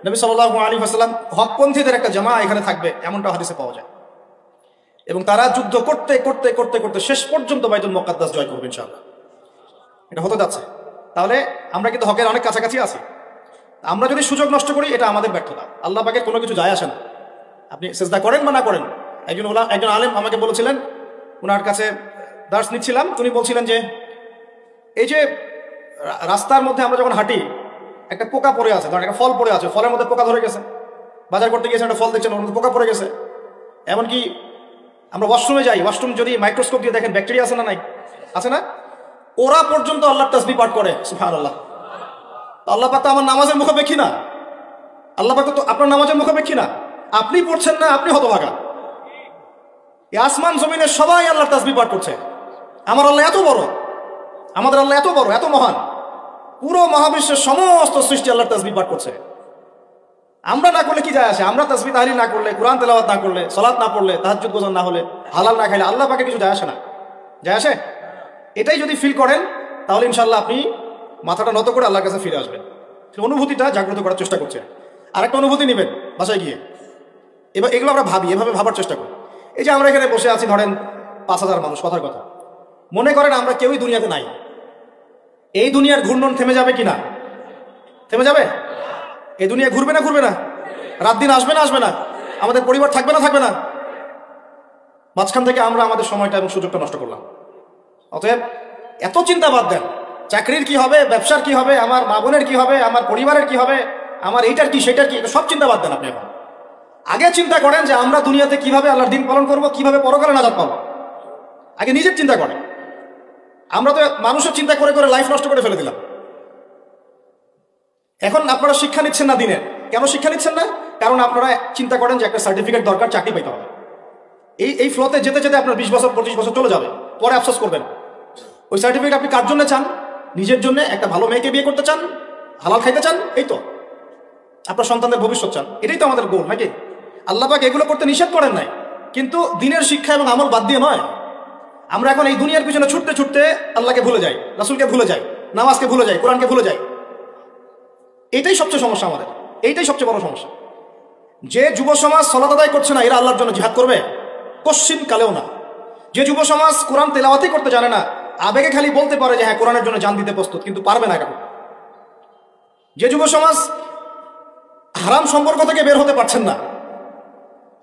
নবী সাল্লাল্লাহু আলাইহি ওয়াসাল্লাম হকপন্থীদের একটা জামা এখানে থাকবে এমনটা হাদিসে পাওয়া যায়। এবং তারা যুদ্ধ করতে করতে করতে করতে শেষ পর্যন্ত বাইতুল মুকাদ্দাস জয় করবে ইনশাআল্লাহ। এটা হতে যাচ্ছে। তাহলে আমরা কিন্তু হকের অনেক কাছাকাছি আছি। আমরা যদি সুযোগ নষ্ট করি এটা আমাদের ব্যর্থতা। আল্লাহ পাকের কোনো কিছু যায় আসে না, আপনি সিজদা করেন বা না করেন। একজন আলেম আমাকে বলেছিলেন, ওনার কাছে দার্স নিচ্ছিলাম, উনি বলছিলেন যে এই যে রাস্তার মধ্যে আমরা যখন হাঁটি একটা পোকা পড়ে আছে, ধরেন একটা ফল পড়ে আছে, ফলের মধ্যে পোকা ধরে গেছে, বাজার করতে গিয়েছে একটা ফল দেখছেন ওর মধ্যে পোকা পড়ে গেছে। এমনকি আমরা ওয়াশরুমে যাই, ওয়াশরুম যদি মাইক্রোস্কোপ দিয়ে দেখেন ব্যাকটেরিয়া আছে না নাই? আছে না? ওরা পর্যন্ত আল্লাহর তাসবিহ পাঠ করে, সুবহানাল্লাহ। আল্লাহ পাক তো আমার নামাজের মুখাপেক্ষী না, আল্লাহ পাক তো আপনার নামাজের মুখাপেক্ষী না। আপনি পড়ছেন না, আপনি হতভাগা। এই আসমান জমিনের সবাই আল্লাহর তাসবিহ পাঠ করছে। আমার আল্লাহ এত বড়, আমাদের আল্লাহ এত বড়, এত মহান, পুরো মহাবিশ্বের সমস্ত সৃষ্টি আল্লাহর তাসবিহ পাঠ করছে। আমরা না করলে কি যায় আসে? আমরা তাসবিহ তাহলিল না করলে, কোরআন তেলাওয়াত না করলে, সালাত না পড়লে, তাহাজ্জুদ গোজার না হলে, হালাল না খাইলে আল্লাহ পাকে কিছু যায় আসে না? যায় আসে? এটাই যদি ফিল করেন তাহলে ইনশাআল্লাহ আপনি মাথাটা নত করে আল্লাহর কাছে ফিরে আসবেন। অনুভূতিটা জাগ্রত করার চেষ্টা করছে। আরেকটা অনুভূতি নেবেন বাসায় গিয়ে। এবার এগুলো আমরা ভাবি, এভাবে ভাবার চেষ্টা করি। এই যে আমরা এখানে বসে আছি, ধরেন 5000 মানুষ, কথার কথা, মনে করেন আমরা কেউই দুনিয়াতে নাই। এই দুনিয়ার ঘূর্ণন থেমে যাবে কিনা? থেমে যাবে? এই দুনিয়া ঘুরবে না ঘুরবে না? রাত দিন আসবে না আসবে না? আমাদের পরিবার থাকবে না থাকবে না? মাঝখান থেকে আমরা আমাদের সময়টা এবং সুযোগটা নষ্ট করলাম। অতএব এত চিন্তা বাদ দেন, চাকরির কি হবে, ব্যবসার কি হবে, আমার মা বোনের কি হবে, আমার পরিবারের কি হবে, আমার এইটার কি সেটার কি, সব চিন্তা বাদ দেন আপনি। এখন আগে চিন্তা করেন যে আমরা দুনিয়াতে কিভাবে আল্লাহর দিন পালন করব, কিভাবে পরকালে নাজাত পাবো। আগে নিজের চিন্তা করেন। আমরা তো মানুষের চিন্তা করে করে লাইফ নষ্ট করে ফেলে দিলাম। এখন আপনারা শিক্ষা নিচ্ছেন না দিনের। কেন শিক্ষা নিচ্ছেন না? কারণ আপনারা চিন্তা করেন যে একটা সার্টিফিকেট দরকার, চাকরি পাইতে হবে। এই ফ্লোতে যেতে যেতে আপনার 20 বছর 25 বছর চলে যাবে, পরে আফসোস করবেন। ওই সার্টিফিকেট আপনি কার জন্য চান? নিজের জন্য, একটা ভালো মেয়েকে বিয়ে করতে চান, হালাল খাইতে চান, এই তো আপনার সন্তানদের ভবিষ্যৎ চান। এটাই তো আমাদের গোল, নাকি? আল্লাহ পাক এগুলো করতে নিষেধ করেন নাই, কিন্তু দিনের শিক্ষা এবং আমল বাদ দিয়ে নয়। আমরা এখন এই দুনিয়ার পিছনে ছুটতে ছুটতে আল্লাহকে ভুলে যাই, রাসূলকে ভুলে যাই, নামাজকে ভুলে যাই, কোরআনকে ভুলে যাই। এটাই সবচেয়ে সমস্যা আমাদের, এইটাই সবচেয়ে বড় সমস্যা। যে যুব সমাজ সালাত আদায় করছে না, এরা আল্লাহর জন্য জিহাদ করবে? কশ্চিন কালেও না। যে যুব সমাজ কোরআন তেলাওয়াতই করতে জানে না, আবেগে খালি বলতে পারে যে হ্যাঁ কোরআনের জন্য জান দিতে প্রস্তুত, কিন্তু পারবে না এটা করতে। যে যুব সমাজ হারাম সম্পর্ক থেকে বের হতে পারছেন না,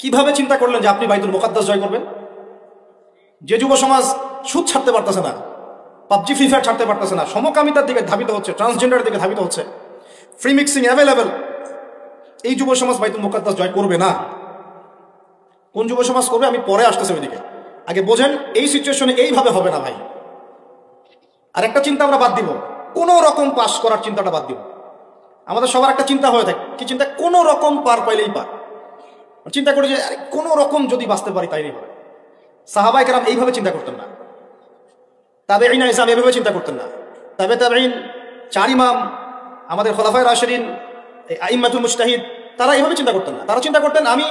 কিভাবে চিন্তা করলেন যে আপনি বাইতুল মুকাদ্দাস জয় করবেন? যে যুব সমাজ সুদ ছাড়তে পারতেছে না, পাবজি ফ্রি ফায়ার ছাড়তে পারতেছে না, সমকামিতার দিকে ধাবিত হচ্ছে, ট্রান্সজেন্ডারের দিকে ধাবিত হচ্ছে, ফ্রি মিক্সিং অ্যাভেলেবেল, এই যুব সমাজ বাইতুল মুকাদ্দাস জয় করবে না। কোন যুব সমাজ করবে আমি পরে আসতেছি ওইদিকে, আগে বোঝেন এই সিচুয়েশনে এইভাবে হবে না ভাই। আর একটা চিন্তা আমরা বাদ দিব, কোন রকম পাস করার চিন্তাটা বাদ দিব। আমাদের সবার একটা চিন্তা হয়ে থাকে, কি চিন্তা? কোন রকম পার পাইলেই পার। চিন্তা করি যে আরে কোন রকম যদি বাঁচতে পারি তাইলেই হয়। সাহাবায়ে কেরাম এইভাবে চিন্তা করতেন না, তাবেঈন ইসলাম এইভাবে চিন্তা করতেন না, তাবেঈন, চার ইমাম, আমাদের খোলাফায়ে রাশিদিন, আইম্মাতুল মুজতাহিদ, তারা এইভাবে চিন্তা করতেন না। তারা চিন্তা করতেন আমি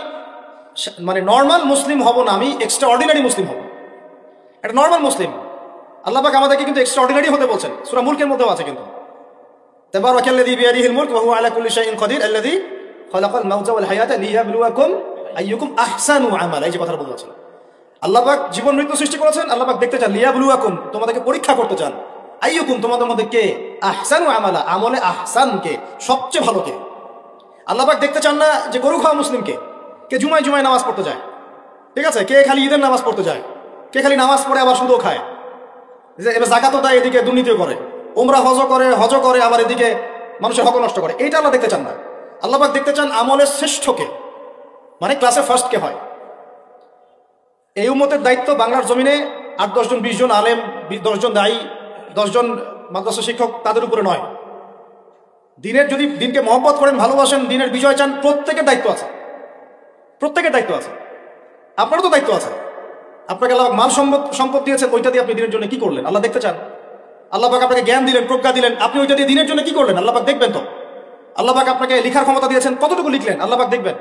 মানে নর্মাল মুসলিম হব না, আমি এক্সট্রা অর্ডিনারি মুসলিম হব। একটা নর্মাল মুসলিম, আল্লাহ পাক আমাদেরকে কিন্তু এক্সট্রা অর্ডিনারি হতে বলছেন, সূরা মুলকের মধ্যেও আছে কিন্তু, তাবারাকাল্লাযী বিয়াদিহিল মুলক ওয়া হুয়া আলা কুল্লি শাইইন কাদির আল্লাযী খালাকাল মাউতা ওয়াল হায়াতা লিয়াবলুয়াকুম আইয়ুকুম আহসানু আমালা। এই যে কথাটা বলছেন, আল্লাহ পাক জীবন মৃত্যু সৃষ্টি করেছেন, আল্লাহ পাক দেখতে চান, লিয়াবলুয়াকুম তোমাদেরকে পরীক্ষা করতে চান, আইয়ুকুম তোমাদের মধ্যে কে, আহসানু আমালা আমলে আহসান কে, সবচেয়ে ভালো কে। আল্লাহ পাক দেখতে চান না যে গরু খাওয়া মুসলিম কে, কে জুমায় জুমায় নামাজ পড়তে যায়, ঠিক আছে, কে খালি ঈদের নামাজ পড়তে যায়, কে খালি নামাজ পড়ে আবার সুদও খায়, এবার যাকাতও দেয়, এদিকে দুর্নীতিও করে, উমরা হজ করে আবার এদিকে মানুষের হক নষ্ট করে। এইটা আল্লাহ দেখতে চান না। আল্লাহ পাক দেখতে চান আমলের শ্রেষ্ঠকে, মানে ক্লাসে ফার্স্ট কে হয়। এই উম্মতের দায়িত্ব বাংলার জমিনে 8-10 জন 20 জন আলেম, 10 জন দায়ী, 10 জন মাদ্রাসা শিক্ষক, তাদের উপরে নয়। দিনের যদি দিনকে মহব্বত করেন, ভালোবাসেন, দিনের বিজয় চান, প্রত্যেকের দায়িত্ব আছে, প্রত্যেকের দায়িত্ব আছে। আপনারও তো দায়িত্ব আছে। আপনাকে আল্লাহ মাল সম্পদ দিয়েছেন, ওইটা দিয়ে আপনি দিনের জন্য কি করলেন আল্লাহ দেখতে চান। আল্লাহ পাক আপনাকে জ্ঞান দিলেন, প্রজ্ঞা দিলেন, আপনি ওইটা দিয়ে দিনের জন্য কি করলেন আল্লাহ পাক দেখবেন তো। আল্লাহ পাক আপনাকে লেখার ক্ষমতা দিয়েছেন, কতটুকু লিখলেন আল্লাহ পাক দেখবেন।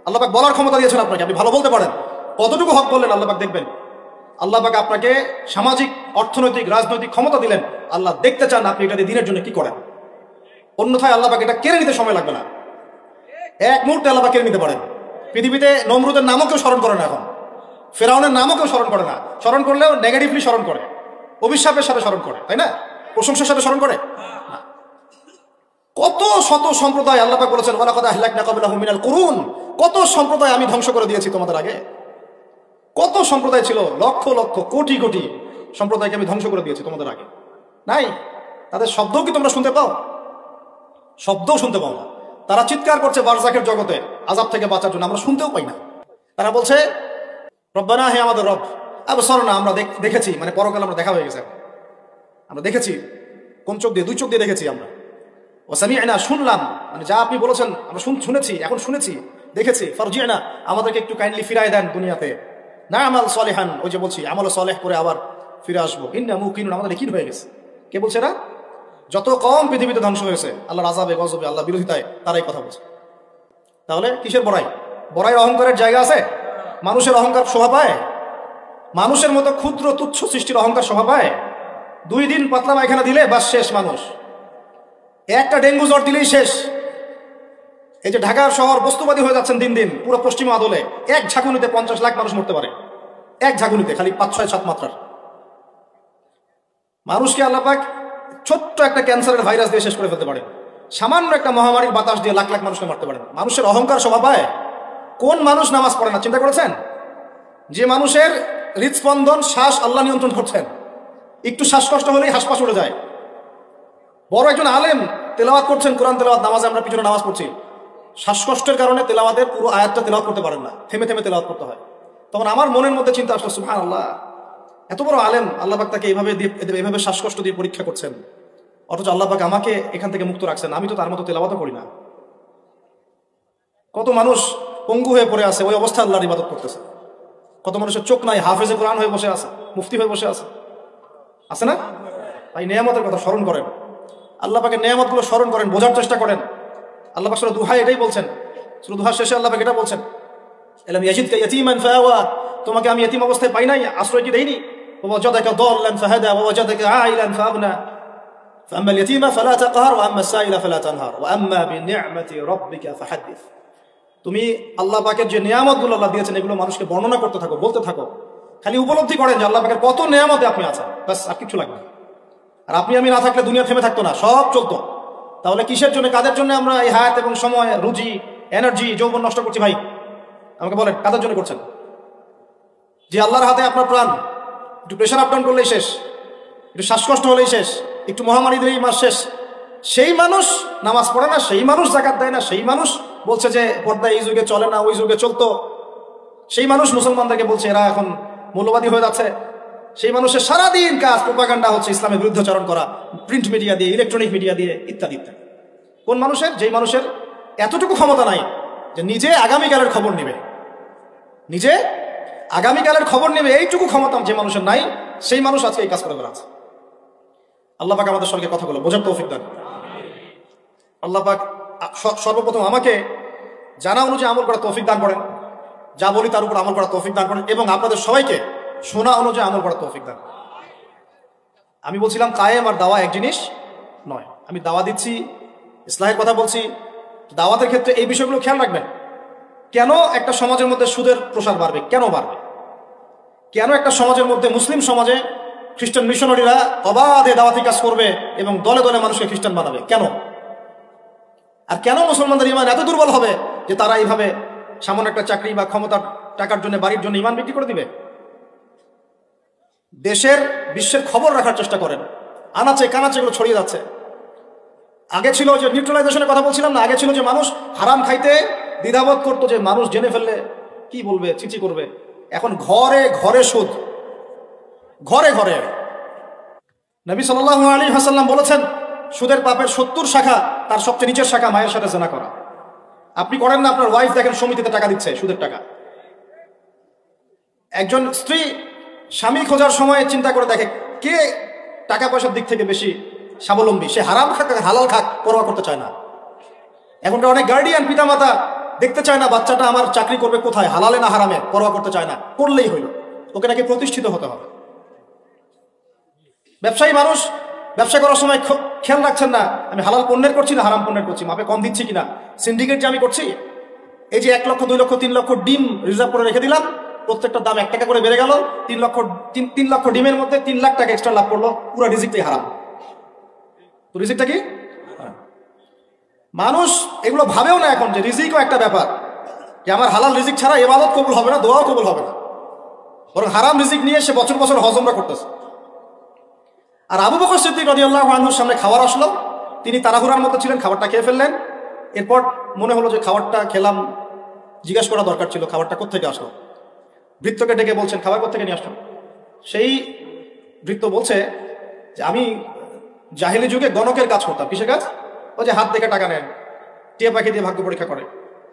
আল্লাহ পাক বলার ক্ষমতা দিয়েছেন আপনাকে, আপনি ভালো বলতে পারেন, কতটুকু হক বললেন আল্লাহ পাক দেখবেন। আল্লাহ পাক আপনাকে সামাজিক, অর্থনৈতিক, রাজনৈতিক ক্ষমতা দিলেন, আল্লাহ দেখতে চান আপনি এটা দিয়ে দিনের জন্য কি করেন। অন্যথায় আল্লাহ পাক এটা কেড়ে নিতে সময় লাগবে না, এক মুহূর্তে আল্লাহ পাক কেড়ে নিতে পারেন। পৃথিবীতে নমরুদের নামও কেউ স্মরণ করে না, এখন ফেরাউনের নামও কেউ স্মরণ করে না, স্মরণ করলেও নেগেটিভলি স্মরণ করে, অভিশাপের সাথে স্মরণ করে, তাই না? প্রশংসার সাথে স্মরণ করে না। কত শত সম্প্রদায় আল্লাহ পাক বলেছেন ওয়ালাকাদ আহলাকনা ক্বাবলাহুম মিনাল কুরুন, কত সম্প্রদায় আমি ধ্বংস করে দিয়েছি তোমাদের আগে। কত সম্প্রদায় ছিল, লক্ষ লক্ষ কোটি কোটি সম্প্রদায়কে আমি ধ্বংস করে দিয়েছি তোমাদের আগে। নাই, তাদের শব্দও কি তোমরা শুনতে পাও? শব্দও শুনতে পাও না। তারা চিৎকার করছে বারজাখের জগতে আযাব থেকে বাঁচার জন্য, আমরা শুনতেও পাই না। তারা বলছে রব্বানা, হে আমাদের রব, আবসর না, আমরা দেখেছি, মানে পরকাল আমরা দেখা হয়ে গেছে, আমরা দেখেছি। কোন চোখ দিয়ে? 2 চোখ দিয়ে দেখেছি আমরা। ও সামি'না, শুনলাম, মানে যা আপনি বলেছেন আমরা শুনেছি, এখন শুনেছি, দেখেছি। ফারজি'না, আমাদেরকে একটু কাইন্ডলি ফিরায় দেন দুনিয়াতে। না আমাল সলিহান, ওই যে বলছি আমল সলেহ করে আবার ফিরে আসবো। ইন্না মুকিনুন, আমাদের কি হয়ে গেছে। কে বলছে না? যত কম পৃথিবীতে ধ্বংস হয়েছে আল্লাহর আযাবে, গজবে, আল্লাহ বিরোধিতায়, তারাই কথা বলছে। তাহলে কিসের বড়াই? বড়াইয়ের অহংকারের জায়গা আছে? মানুষের অহংকার শোভা পায়? মানুষের মতো ক্ষুদ্র তুচ্ছ সৃষ্টির অহংকার শোভা পায়? 2 দিন পাতলা পায়খানা দিলে বাস শেষ মানুষ, একটা ডেঙ্গু জ্বর দিলেই শেষ। এই যে ঢাকার শহর বস্তুবাদী হয়ে যাচ্ছেন দিন দিন, পুরো পশ্চিম আদলে এক ঝাঁকুনিতে 50 লাখ মানুষ মরতে পারে, এক ঝাঁকুনিতে, খালি 5, 6, 7 মাত্রার মানুষকে আল্লাহ পাক ছোট্ট একটা ক্যান্সারের ভাইরাস দিয়ে শেষ করে ফেলতে পারেন, সামান্য একটা মহামারীর বাতাস দিয়ে লাখ লাখ মানুষকে মারতে পারেন। মানুষের অহংকার শোভা পায়? কোন মানুষ নামাজ পড়ে না চিন্তা করেছেন? যে মানুষের হৃদস্পন্দন, শ্বাস আল্লাহ নিয়ন্ত্রণ করছেন, একটু শ্বাসকষ্ট হলেই হাসপাস উড়ে যায়। বড় একজন আলেম তেলাওয়াত করছেন, কোরআন তেলাওয়াত, নামাজে আমরা পিছনে নামাজ পড়ছি, শ্বাসকষ্টের কারণে তেলাওয়াতের পুরো আয়াতটা তেলাওয়াত করতে পারেন না, থেমে থেমে তেলাওয়াত করতে হয়। তখন আমার মনের মধ্যে চিন্তা আসলো, সুবহানাল্লাহ, এত বড় আলেম, আল্লাহ পাক তাকে এইভাবে শ্বাসকষ্ট দিয়ে পরীক্ষা করছেন, অথচ আল্লাহ পাক আমাকে এখান থেকে মুক্ত রাখছেন, আমি তো তার মতো তেলাওয়াতও করি না। কত মানুষ পঙ্গু হয়ে পড়ে আছে, ওই অবস্থায় আল্লাহর ইবাদত করতেছে। কত মানুষের চোখ নাই, হাফেজে কোরআন হয়ে বসে আছে, মুফতি হয়ে বসে আছে না? তাই নেয়ামতের কথা স্মরণ করেন, আল্লাহ পাকের নেয়ামতগুলো স্মরণ করেন, বোঝার চেষ্টা করেন। আল্লাহ পাক সূরা দুহায় এটাই বলছেন, সূরা দুহার শেষে আল্লাহ পাক এটা বলছেন, আলাম ইয়াজিদকা ইয়াতীমান ফাআওয়া, তোমাকে আমি ইতিম অবস্থায় পাই নাই, আশ্রয় কি দেইনি? ওয়া ওয়াজাদাকা দাল্লান ফাহাদা ওয়া ওয়াজাদাকা আইলান ফাআগনা ফাআম্মা আল-ইয়াতীমা ফালা তাকহার ওয়া আম্মা আস-সাইলা ফালা তানহার ওয়া আম্মা বিনি'মাতি রাব্বিকা ফাহাদ্দিস। তুমি আল্লাহ পাকের যে নিয়ামতগুলো আল্লাহ দিয়েছেন এগুলো মানুষকে বর্ণনা করতে থাকো, বলতে থাকো, খালি উপলব্ধি করেন যে আল্লাহ পাকের কত নেয়ামতে আপনি আছেন, ব্যাস, আর কিছু লাগবে না। আর আপনি আমি না থাকলে দুনিয়া থেমে থাকতো না, সব চলতো। তাহলে কিসের জন্য, কাদের জন্য আমরা এই হায়াত এবং সময়, রুজি, এনার্জি, যৌবন নষ্ট করছি ভাই? আমাকে বলেন, কাদের জন্য করছেন? যে আল্লাহর হাতে আপনার প্রাণ, একটু প্রেশার আপ ডাউন করলেই শেষ, একটু শ্বাসকষ্ট হলেই শেষ, একটু মহামারী দিলেই মাস শেষ। সেই মানুষ নামাজ পড়ে না, সেই মানুষ যাকাত দেয় না, সেই মানুষ বলছে যে পর্দা এই যুগে চলে না, ওই যুগে চলতো। সেই মানুষ মুসলমানদেরকে বলছে এরা এখন মৌলবাদী হয়ে যাচ্ছে। সেই মানুষের সারাদিন কাজ প্রোপাগান্ডা হচ্ছে ইসলামের বিরুদ্ধাচরণ করা, প্রিন্ট মিডিয়া দিয়ে, ইলেকট্রনিক মিডিয়া দিয়ে, ইত্যাদি ইত্যাদি। কোন মানুষের? যেই মানুষের এতটুকু ক্ষমতা নাই যে নিজে আগামীকালের খবর নেবে, নিজে আগামীকালের খবর নেবে, এইটুকু ক্ষমতা যে মানুষের নাই, সেই মানুষ আজকে এই কাজ করে বেড়াচ্ছে। আল্লাহ পাক আমাদের সঙ্গে কথাগুলো বোঝার তৌফিক দান। আল্লাহ পাক সর্বপ্রথম আমাকে জানা অনুযায়ী আমল করার তৌফিক দান করেন, যা বলি তার উপর আমল করার তৌফিক দান করেন, এবং আপনাদের সবাইকে শোনা অনুযায়ী আমল করার তৌফিক দান। আমি বলছিলাম কায়েম আর দাওয়া এক জিনিস নয়। আমি দাওয়া দিচ্ছি, ইসলাহের কথা বলছি। দাওয়াতের ক্ষেত্রে এই বিষয়গুলো খেয়াল রাখবেন। কেন একটা সমাজের মধ্যে সুদের প্রসার বাড়বে? কেন বাড়বে? কেন একটা সমাজের মধ্যে, মুসলিম সমাজে খ্রিস্টান মিশনারিরা অবাধে দাওয়াতি কাজ করবে এবং দলে দলে মানুষকে খ্রিস্টান বানাবে? কেন? আর কেন মুসলমানদের ইমান এত দুর্বল হবে যে তারা এইভাবে সামান্য একটা চাকরি বা ক্ষমতার টাকার জন্য, বাড়ির জন্য ইমান বিক্রি করে দিবে? দেশের, বিশ্বের খবর রাখার চেষ্টা করেন। আনাচে কানাচে এগুলো ছড়িয়ে যাচ্ছে। আগে ছিল যে নিউট্রালাইজেশনের কথা বলছিলাম না, আগে ছিল যে মানুষ হারাম খাইতে দ্বিধাবোধ করতো, যে মানুষ জেনে ফেললে কি বলবে, চিচি করবে। এখন ঘরে ঘরে সুদ, ঘরে ঘরে। নবী সাল্লাল্লাহু আলাইহি ওয়াসাল্লাম বলেছেন সুদের পাপের 70 শাখা, তার সবচেয়ে নিচের শাখা মায়ের সাথে জেনা করা। আপনি করেন না? আপনার ওয়াইফ দেখেন সমিতিতে টাকা দিচ্ছে, সুদের টাকা। একজন স্ত্রী স্বামী খোঁজার সময় চিন্তা করে দেখে কে টাকা পয়সার দিক থেকে বেশি স্বাবলম্বী। সে হারাম খাক হালাল খাক পরোয়া করতে চায় না। এখনকার অনেক গার্ডিয়ান, পিতামাতা দেখতে চায় না বাচ্চাটা আমার চাকরি করবে কোথায়, হালালে না হারামে, পরোয়া করতে চায় না। করলেই হইল, ওকে নাকি প্রতিষ্ঠিত হতে হবে। ব্যবসায়ী মানুষ ব্যবসা করার সময় খেয়াল রাখছেন না আমি হালাল পণ্যের করছি না হারাম পণ্যের করছি, মাপে কম দিচ্ছি কিনা। সিন্ডিকেট যে আমি করছি, এই যে 1 লক্ষ 2 লক্ষ 3 লক্ষ ডিম রিজার্ভ করে রেখে দিলাম, প্রত্যেকটা দাম 1 টাকা করে বেড়ে গেল, 3 লক্ষ ডিমের মধ্যে 3 লাখ টাকা এক্সট্রা লাভ করলো, পুরো রিজিকটাই হারাম। তো রিজিকটা কি? মানুষ এগুলো ভাবেও না এখন যে রিজিকও একটা ব্যাপার, যে আমার হালাল রিজিক ছাড়া ইবাদত কবুল হবে না, দোয়াও কবুল হবে না। বরং হারাম রিজিক নিয়ে সে বছর বছর হজমরা করতেছে। আর আবু বকর সিদ্দিক রাদিয়াল্লাহু আনহুর সামনে খাবার আসলো, তিনি তাড়াহুড়ার মতো ছিলেন, খাবারটা খেয়ে ফেললেন। এরপর মনে হলো যে খাবারটা খেলাম, জিজ্ঞাসা করা দরকার ছিল খাবারটা কোত্থেকে আসলো। ভৃত্যকে ডেকে বলছেন খাবার কোত্থেকে নিয়ে আসলো। সেই ভৃত্য বলছে যে আমি জাহেলি যুগে গণকের কাজ করতাম। কিসের কাজ? ও যে হাত দেখে টাকা নেন, টিয়া পাখি দিয়ে ভাগ্য পরীক্ষা করে,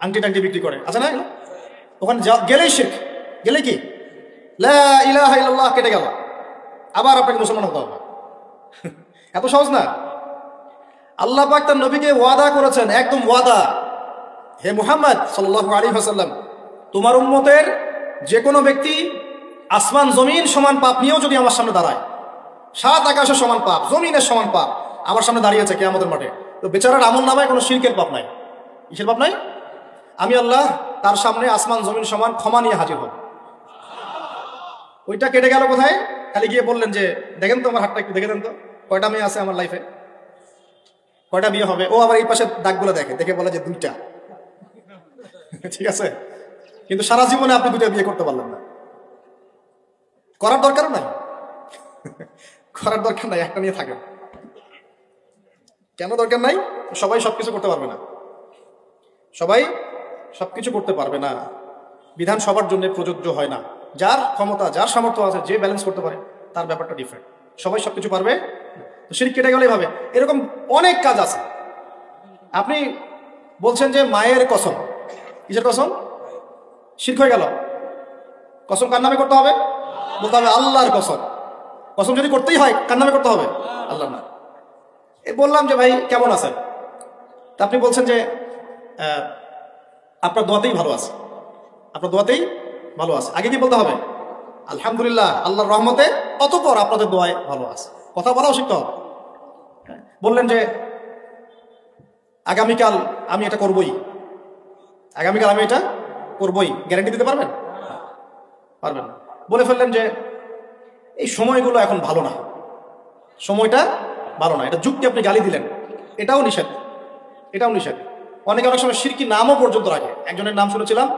আংটি টাংটি বিক্রি করে, আছে না? ওখানে গেলেই শিরক, গেলে কি লা ইলাহা ইল্লাল্লাহ কেটে গেল, আবার আপনাকে মুসলমান হতে হবে। এত সহজ না। আল্লাহ পাক তার নবীকে ওয়াদা করেছেন, একদম ওয়াদা, হে মুহাম্মদ সাল্লাল্লাহু আলাইহি ওয়াসাল্লাম, তোমার উম্মতের যে কোনো ব্যক্তি আসমান জমিন সমান পাপ নিয়েও যদি আমার সামনে দাঁড়ায়, 7 আকাশের সমান পাপ, জমিনের সমান পাপ আমার সামনে দাঁড়িয়েছে কিয়ামতের মাঠে, তো বেচারার আমল নামায় কোনো শিরকের পাপ নাই। কিসের পাপ নাই? আমি আল্লাহ তার সামনে আসমান জমিন সমান ক্ষমা নিয়ে হাজির হব। ওইটা কেটে গেল কোথায়? খালি গিয়ে বললেন যে দেখেন তো আমার হাতটা একটু দেখে দেন তো, কয়টা মেয়ে আছে আমার লাইফে, কয়টা বিয়ে হবে। ও আবার এই পাশে দাগগুলো দেখে, দেখে বলে যে 2টা। ঠিক আছে, কিন্তু সারা জীবনে আপনি 2টা বিয়ে করতে পারলেন না। করার দরকার নাই, করার দরকার নাই, একটা নিয়ে থাকেন। কেন দরকার নাই? সবাই সবকিছু করতে পারবে না, সবাই সবকিছু করতে পারবে না। বিধান সবার জন্য প্রযোজ্য হয় না। যার ক্ষমতা, যার সামর্থ্য আছে, যে ব্যালেন্স করতে পারে, তার ব্যাপারটা ডিফারেন্ট। সবাই সবকিছু পারবে তো শিরক কেটে গেলেই ভাবে। এরকম অনেক কাজ আছে। আপনি বলছেন যে মায়ের কসম, কিসের কসম? শিরক হয়ে গেল। কসম কার নামে করতে হবে? বলতে হবে আল্লাহর কসম। কসম যদি করতেই হয় কার নামে করতে হবে? আল্লাহর নামে। বললাম যে ভাই কেমন আছেন, তা আপনি বলছেন যে আপনার দোয়াতেই ভালো আছে, আপনার দোয়াতেই ভালো আছে। আগে কি বলতে হবে? আলহামদুলিল্লাহ, আল্লাহর রহমতে, অতঃপর আপনাদের দোয়ায় ভালো আছে। কথা বলাও শিখতে হবে। বললেন যে আগামীকাল আমি এটা করবই, আগামীকাল আমি এটা করবই, গ্যারান্টি দিতে পারবেন? পারবেন না। বলে ফেললেন যে এই সময়গুলো এখন ভালো না, সময়টা ভালো না, এটা যুক্তি আপনি গালি দিলেন, এটাও নিষেধ, এটাও নিষেধ। অনেকে অনেক সময় শিরকি নামও পর্যন্ত রাখে। একজনের নাম শুনেছিলাম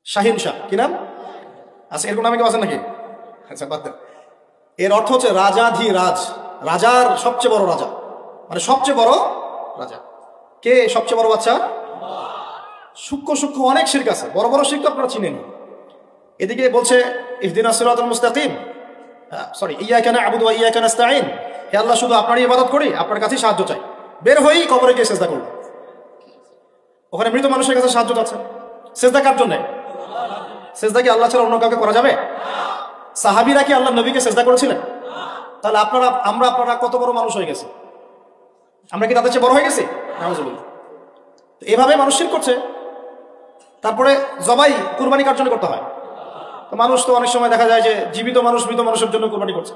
শাহিন শাহ, কি নাম? আচ্ছা, এরকম নামে কেউ আছেন নাকি? আচ্ছা, বাদ দেন। এর অর্থ হচ্ছে রাজাধিরাজ, রাজার সবচেয়ে বড় রাজা, মানে সবচেয়ে বড় রাজা। কে সবচেয়ে বড় বাচ্চা? সূক্ষ্ম সূক্ষ্ম অনেক শিরক আছে, বড় বড় শিরক তো আপনারা চিনেন। এদিকে বলছে ইহদিনাস সিরাতাল মুস্তাকিম, সরি, ইয়াকা না'বুদু ওয়া ইয়াকা নাস্তাঈন, হে আল্লাহ শুধু আপনারই ইবাদত করি, আপনার কাছেই সাহায্য চাই। বের হই কবরে গিয়ে সিজদা করব, ওখানে মৃত মানুষের কাছে সাহায্য চাচ্ছে। সিজদা কার জন্য? সিজদা কি আল্লাহ ছাড়া অন্য কাউকে করা যাবে? সাহাবীরা কি আল্লাহর নবীকে সিজদা করেছিলেন? তাহলে আপনারা কত বড় মানুষ হয়ে গেছে? আমরা কি তাদের চেয়ে বড় হয়ে গেছি? নাউজুবিল্লাহ। এভাবে মানুষ শিরক করছে। তারপরে জবাই কুরবানি কার জন্য করতে হয়? তো মানুষ তো অনেক সময় দেখা যায় যে জীবিত মানুষ মৃত মানুষের জন্য কুরবানি করছে।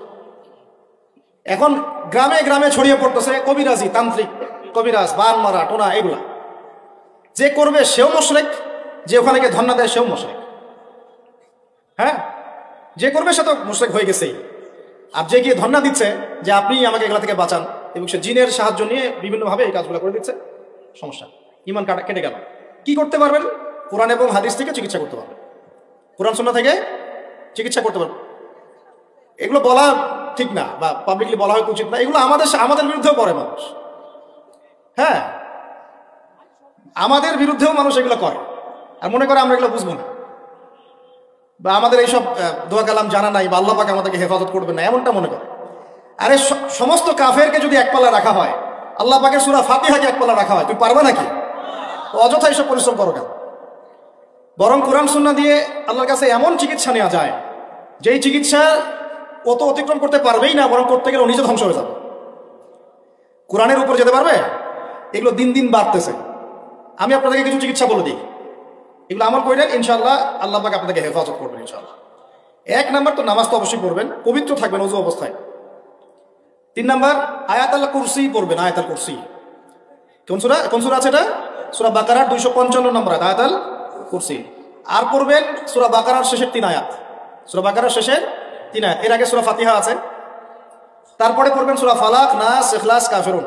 এখন গ্রামে গ্রামে ছড়িয়ে পড়তেছে কবিরাজি, তান্ত্রিক, কবিরাজ, বান মারা, টোনা, এগুলা। যে করবে সেও মুশরিক, যে ওখানে গিয়ে ধন্না দেয় সেও মুশরিক। হ্যাঁ, যে করবে সে তো মুশরিক হয়ে গেছেই। আর যে গিয়ে ধন্না দিচ্ছে যে আপনি আমাকে এগুলা থেকে বাঁচান, এবং সে জিনের সাহায্য নিয়ে বিভিন্নভাবে এই কাজগুলো করে দিচ্ছে, সমস্যা, ইমান কেটে গেল। কি করতে পারবেন? কোরআন এবং হাদিস থেকে চিকিৎসা করতে পারবেন, কোরআন সুন্নাহ থেকে চিকিৎসা করতে পারবেন। এগুলো বলা ঠিক না, বা পাবলিকলি বলা হয়তো উচিত না। এগুলো আমাদের বিরুদ্ধেও করে মানুষ। হ্যাঁ, আমাদের বিরুদ্ধেও মানুষ এগুলো করে, আর মনে করে আমরা এগুলো বুঝবো না, বা আমাদের এইসব দোয়া কালাম জানা নাই, বা আল্লাহ পাক আমাদেরকে হেফাজত করবেন না, এমনটা মনে করে। আরে সমস্ত কাফেরকে যদি এক পাল্লা রাখা হয়, আল্লাহ পাকের সূরা ফাতিহাকে এক পাল্লা রাখা হয়, তুমি পারবে নাকি? অযথা এইসব পরিশ্রম করো কেন? বরং কোরআন সুন্নাহ দিয়ে আল্লাহর কাছে এমন চিকিৎসা নেওয়া যায়, যেই চিকিৎসা ও তো অতিক্রম করতে পারবেই না, বরং করতে গেলে ও নিজে ধ্বংস হয়ে যাবে। কোরআনের উপর যেতে পারবে? এগুলো দিন দিন বাড়তেছে। আমি আপনাদেরকে কিছু চিকিৎসা বলে দিই, এগুলো আমল করলেন, ইনশাআল্লাহ আল্লাহ পাক আপনাদেরকে হেফাজত করবেন ইনশাআল্লাহ। 1 নাম্বার তো নামাজ তো অবশ্যই পড়বেন, পবিত্র থাকবেন ওযু অবস্থায়। 3 নাম্বার আয়াতুল কুরসি পড়বেন, আয়াতুল কুরসি। কোন সূরা আছে এটা? সূরা বাকারার 255 নম্বর আয়াতুল কুরসি। আর পড়বেন সূরা বাকারার শেষের 3 আয়াত, সূরা বাকারার শেষের 3 আয়াত। এর আগে সূরা ফাতিহা আছে, তারপরে পড়বেন সূরা ফালাক, নাস, ইখলাস, কাফিরুন।